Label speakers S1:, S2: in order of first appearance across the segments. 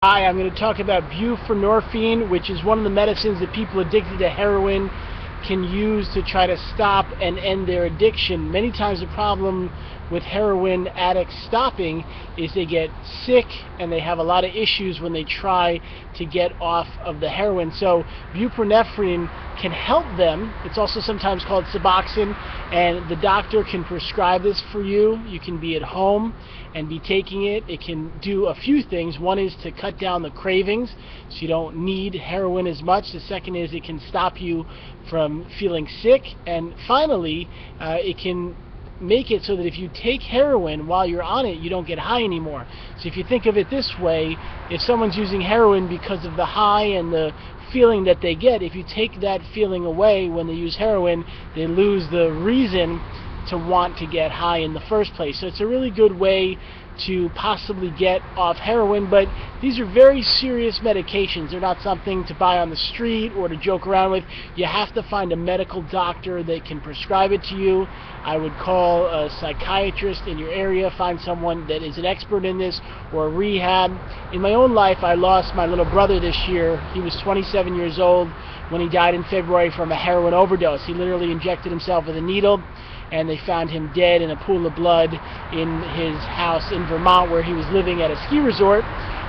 S1: Hi, I'm going to talk about buprenorphine, which is one of the medicines that people addicted to heroin can use to try to stop and end their addiction. Many times the problem with heroin addicts stopping is they get sick and they have a lot of issues when they try to get off of the heroin. So buprenorphine can help them. It's also sometimes called Suboxone, and the doctor can prescribe this for you. You can be at home and be taking it. It can do a few things. One is to cut down the cravings so you don't need heroin as much. The second is it can stop you from feeling sick, and finally it can make it so that if you take heroin while you're on it, you don't get high anymore. So if you think of it this way, if someone's using heroin because of the high and the feeling that they get, if you take that feeling away when they use heroin, they lose the reason to want to get high in the first place. So it's a really good way to possibly get off heroin, but these are very serious medications. They're not something to buy on the street or to joke around with. You have to find a medical doctor that can prescribe it to you. I would call a psychiatrist in your area, find someone that is an expert in this, or a rehab. In my own life, I lost my little brother this year. He was 27 years old when he died in February from a heroin overdose. He literally injected himself with a needle, and they found him dead in a pool of blood in his house in Vermont where he was living at a ski resort.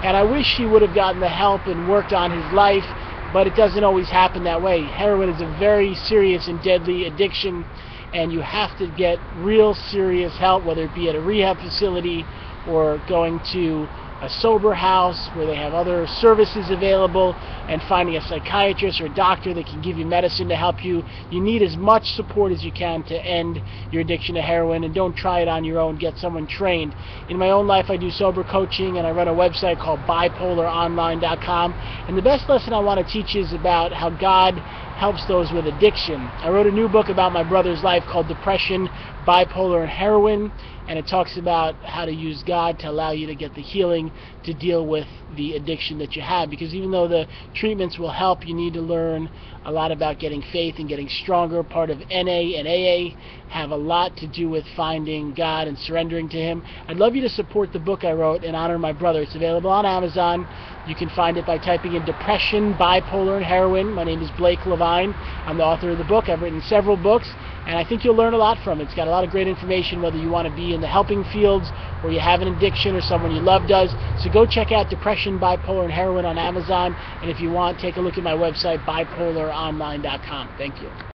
S1: And I wish he would have gotten the help and worked on his life, but it doesn't always happen that way. Heroin is a very serious and deadly addiction, and you have to get real serious help, whether it be at a rehab facility or going to a sober house where they have other services available, and finding a psychiatrist or a doctor that can give you medicine to help you. You need as much support as you can to end your addiction to heroin, and don't try it on your own. Get someone trained. In my own life, I do sober coaching, and I run a website called bipolaronline.com, and the best lesson I want to teach is about how God helps those with addiction. I wrote a new book about my brother's life called Depression, Bipolar, and Heroin, and it talks about how to use God to allow you to get the healing to deal with the addiction that you have. Because even though the treatments will help, you need to learn a lot about getting faith and getting stronger. Part of NA and AA have a lot to do with finding God and surrendering to Him. I'd love you to support the book I wrote in honor of my brother. It's available on Amazon. You can find it by typing in Depression, Bipolar, and Heroin. My name is LeVine. I'm the author of the book. I've written several books, and I think you'll learn a lot from it. It's got a lot of great information, whether you want to be in the helping fields or you have an addiction or someone you love does. So go check out Depression, Bipolar, and Heroin on Amazon, and if you want, take a look at my website, bipolaronline.com. Thank you.